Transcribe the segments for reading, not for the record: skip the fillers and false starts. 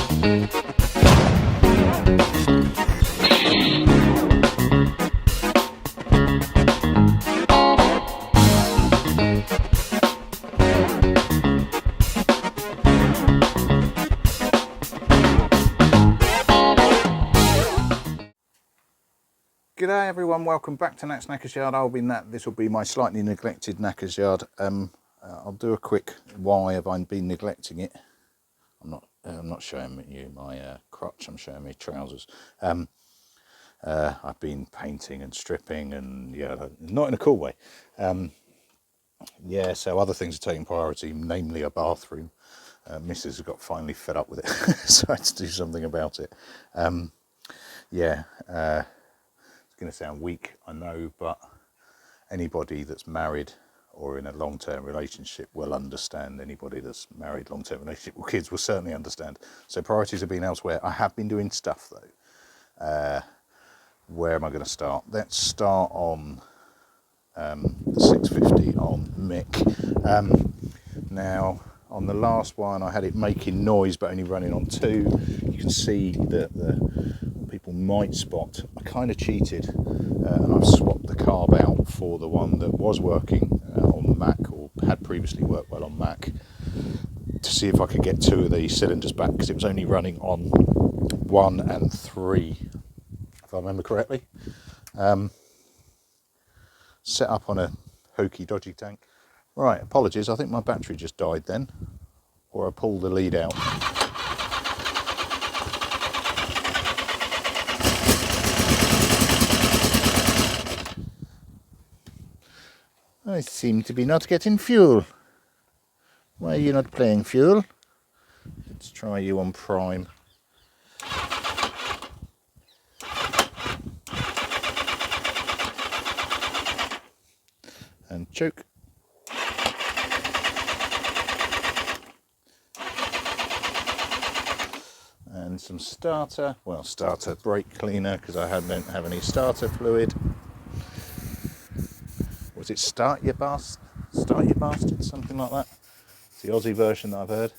G'day everyone, welcome back to Nat's Knackers Yard. This will be my slightly neglected Knackers Yard. I'll do a quick why have I been neglecting it. I'm not showing you my crotch, I'm showing me trousers. I've been painting and stripping and not in a cool way. So other things are taking priority, namely a bathroom. Mrs. has got finally fed up with it, so I had to do something about it. It's going to sound weak, I know, but anybody that's married or in a long-term relationship will understand. Anybody that's married, long-term relationship with kids will certainly understand. So priorities have been elsewhere. I have been doing stuff though. Where am I going to start? Let's start on the 650 on Mick. Now, on the last one, I had it making noise, but only running on 2. You can see that people might spot I kind of cheated, and I've swapped the carb out for the one that was working on Mac, or had previously worked well on Mac, to see if I could get 2 of the cylinders back, because it was only running on 1 and 3, if I remember correctly. Set up on a hokey dodgy tank. Right, apologies, I think my battery just died then, or I pulled the lead out. I seem to be not getting fuel. Why are you not playing fuel? Let's try you on prime. And choke. And some starter brake cleaner, because I don't have any starter fluid. Was it Start Your Bastard, something like that? It's the Aussie version that I've heard.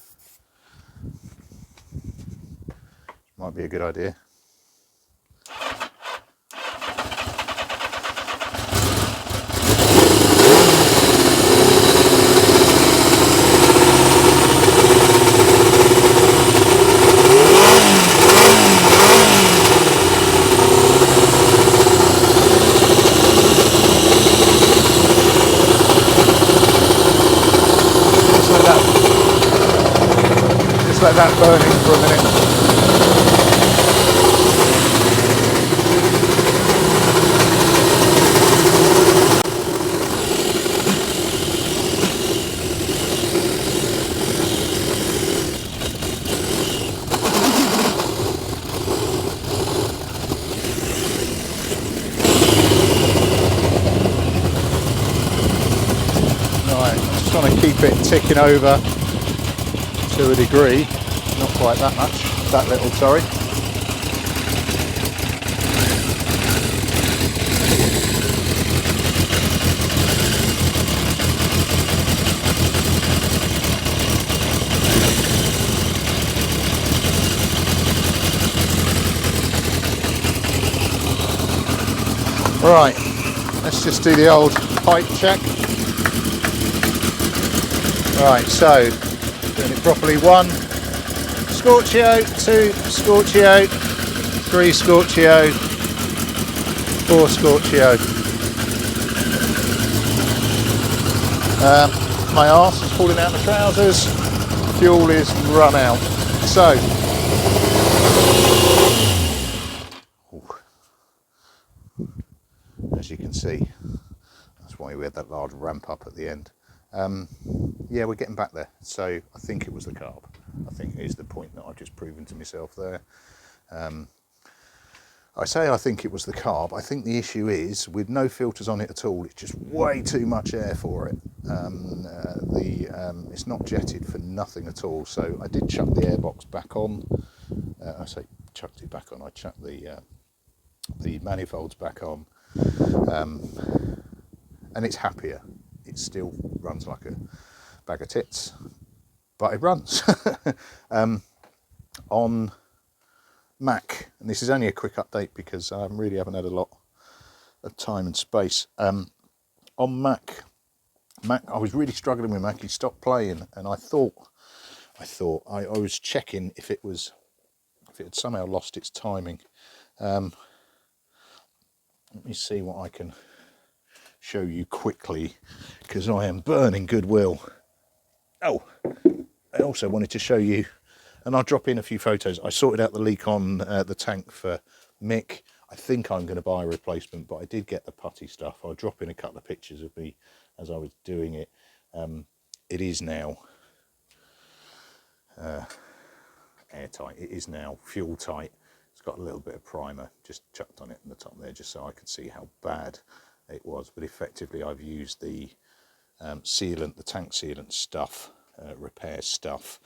Might be a good idea. Let that burning for a minute. Right, I'm just trying to keep it ticking over to a degree. Not quite that much, that little, sorry. Right, let's just do the old pipe check. Right, so doing it properly. 1 Scorchio, 2 Scorchio, 3 Scorchio, 4 Scorchio. My arse is falling out of the trousers, fuel is run out. So, as you can see, that's why we had that large ramp up at the end. Yeah, we're getting back there. So I think it was the carb. I think is the point that I've just proven to myself there. I think it was the carb. I think the issue is, with no filters on it at all, it's just way too much air for it. It's not jetted for nothing at all. So I did chuck the airbox back on. I say chucked it back on. I chucked the manifolds back on, and it's happier. It still runs like a bag of tits, but it runs. on Mac, and this is only a quick update because I really haven't had a lot of time and space. On Mac, I was really struggling with Mac. He stopped playing, and I thought I was checking if it had somehow lost its timing. Let me see what I can show you quickly, because I am burning goodwill. Oh, I also wanted to show you, and I'll drop in a few photos. I sorted out the leak on the tank for Mick. I think I'm going to buy a replacement, but I did get the putty stuff. I'll drop in a couple of pictures of me as I was doing it. It is now airtight. It is now fuel tight. It's got a little bit of primer just chucked on it in the top there, just so I could see how bad it was. But effectively, I've used the sealant, the tank sealant stuff, repair stuff,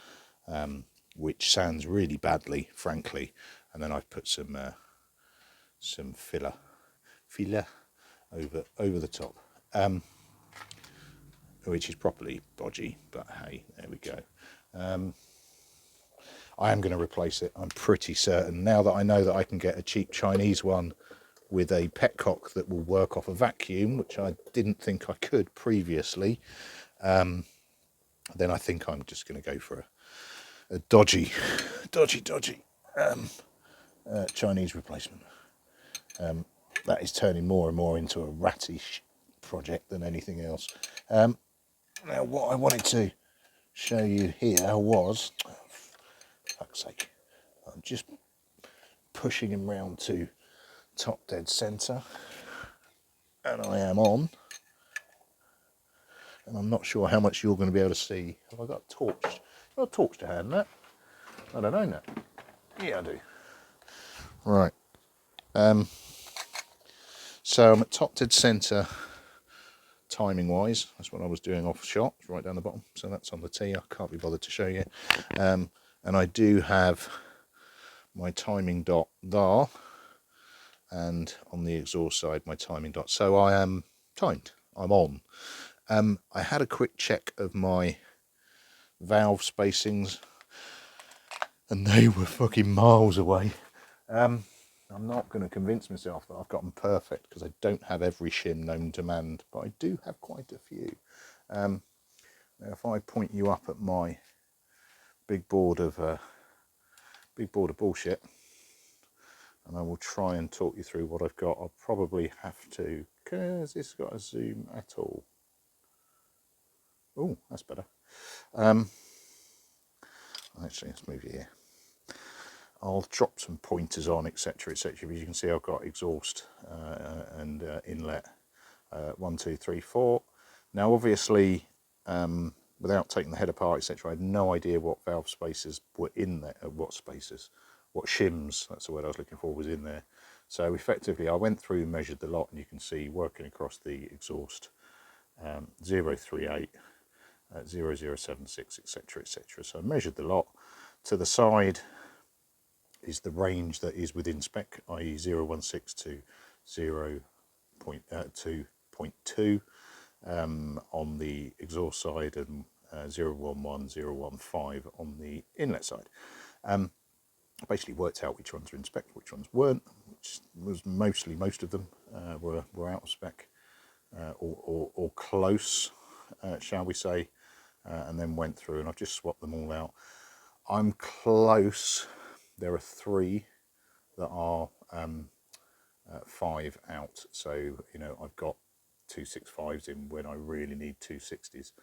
which sounds really badly, frankly. And then I've put some filler over the top, which is properly bodgy. But hey, there we go. I am going to replace it. I'm pretty certain now that I know that I can get a cheap Chinese one with a petcock that will work off a vacuum, which I didn't think I could previously. Then I think I'm just going to go for a dodgy Chinese replacement. That is turning more and more into a ratty project than anything else. Now, what I wanted to show you here was, oh, fuck's sake, I'm just pushing him round to top dead centre, and I am on. And I'm not sure how much you're going to be able to see. Have I got a torch? Got a torch to hand, that? I don't know that. Yeah, I do. Right. So I'm at top dead centre, timing wise. That's what I was doing off shot, right down the bottom. So that's on the T. I can't be bothered to show you. And I do have my timing dot there, and on the exhaust side, my timing dot. So I am timed. I'm on. I had a quick check of my valve spacings, and they were fucking miles away. I'm not going to convince myself that I've got them perfect, because I don't have every shim known to man, but I do have quite a few. Now, if I point you up at my big board of bullshit, and I will try and talk you through what I've got. I'll probably have to, because it's got a zoom at all. Oh, that's better. Actually, let's move you here. I'll drop some pointers on, etc., etc. As you can see, I've got exhaust and inlet 1, 2, 3, 4. Now, obviously, without taking the head apart, etc., I had no idea what valve spacers were in there. What shims, that's the word I was looking for, was in there. So effectively, I went through and measured the lot, and you can see working across the exhaust 038. 0076, etc., etc. So I measured the lot. To the side is the range that is within spec, i.e. 016 to 0.2 on the exhaust side, and 011, 015 on the inlet side. Basically worked out which ones were in spec, which ones weren't, which was most of them were out of spec or close, shall we say. And then went through, and I've just swapped them all out. I'm close. There are 3 that are 5 out. So, you know, I've got 265s in when I really need 260s.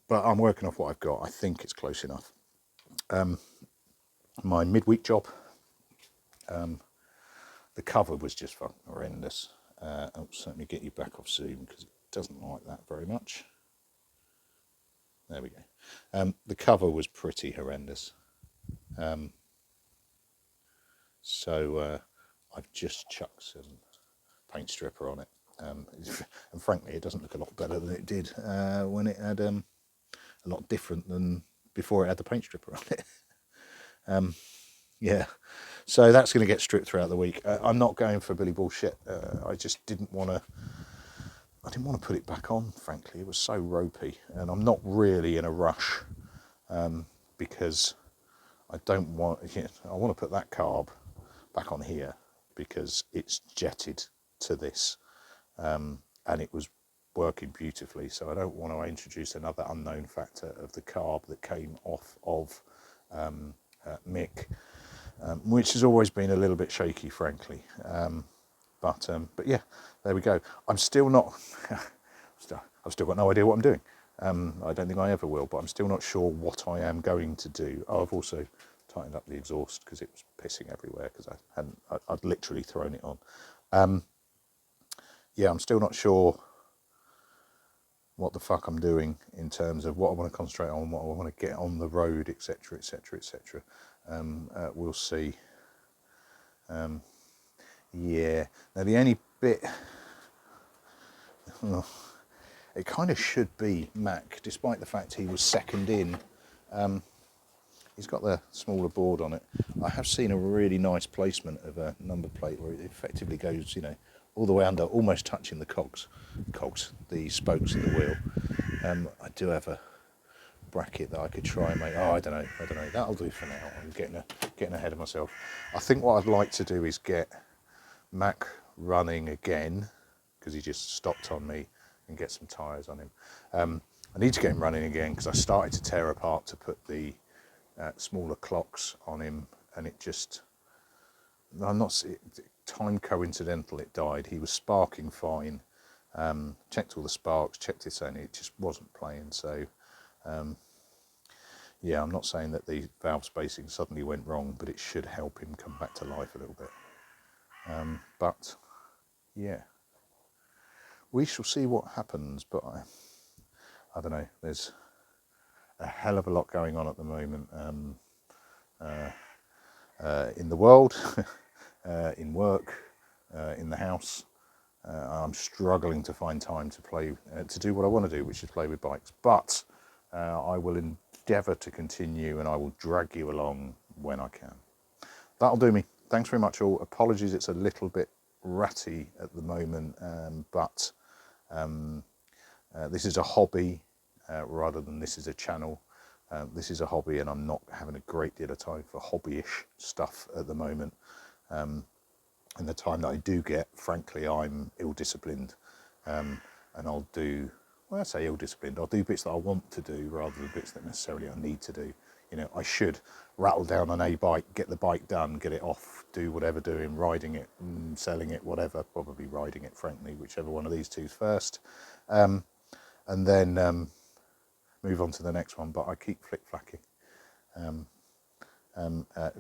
But I'm working off what I've got. I think it's close enough. My midweek job, the cover was just fucking horrendous. I'll certainly get you back off Zoom, because it doesn't like that very much. There we go. The cover was pretty horrendous. So I've just chucked some paint stripper on it. And frankly, it doesn't look a lot better than it did when it had a lot different than before it had the paint stripper on it. Yeah, so that's going to get stripped throughout the week. I'm not going for Billy bullshit. I just didn't want to. I didn't want to put it back on, frankly. It was so ropey, and I'm not really in a rush because I don't want, I want to put that carb back on here because it's jetted to this, and it was working beautifully. So I don't want to introduce another unknown factor of the carb that came off of Mick, which has always been a little bit shaky, frankly. But yeah, there we go. I'm still not, I've still got no idea what I'm doing. I don't think I ever will, but I'm still not sure what I am going to do. Oh, I've also tightened up the exhaust because it was pissing everywhere because I'd literally thrown it on. Yeah, I'm still not sure what the fuck I'm doing in terms of what I want to concentrate on, what I want to get on the road, etc, etc, etc. We'll see. Yeah, now the only bit, oh, it kind of should be Mac, despite the fact he was second in. He's got the smaller board on it. I have seen a really nice placement of a number plate where it effectively goes, you know, all the way under, almost touching the the spokes of the wheel. I do have a bracket that I could try and make. Oh, I don't know. That'll do for now. I'm getting ahead of myself. I think what I'd like to do is get Mac running again, because he just stopped on me, and get some tyres on him. I need to get him running again because I started to tear apart to put the smaller clocks on him, and it just, time coincidental it died. He was sparking fine, checked all the sparks, checked this, and it just wasn't playing. So yeah, I'm not saying that the valve spacing suddenly went wrong, but it should help him come back to life a little bit. But yeah, we shall see what happens. But I don't know, there's a hell of a lot going on at the moment, in the world, in work, in the house. I'm struggling to find time to play, to do what I want to do, which is play with bikes. But I will endeavour to continue, and I will drag you along when I can. That'll do me. Thanks very much all. Apologies, it's a little bit ratty at the moment, but this is a hobby rather than this is a channel. This is a hobby, and I'm not having a great deal of time for hobbyish stuff at the moment. And the time that I do get, frankly, I'm ill-disciplined, and I'll do, well, I say ill-disciplined, I'll do bits that I want to do rather than bits that necessarily I need to do. You know, I should rattle down on a bike, get the bike done, get it off, do whatever doing, riding it, selling it, whatever, probably riding it, frankly, whichever one of these two is first, and then move on to the next one. But I keep flick-flacking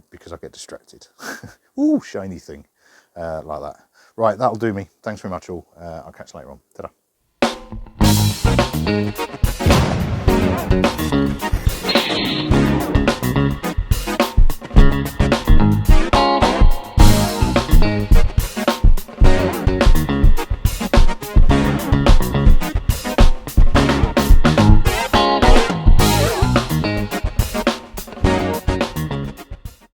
because I get distracted. Ooh, shiny thing, like that. Right, that'll do me. Thanks very much all. I'll catch you later on. Ta-da.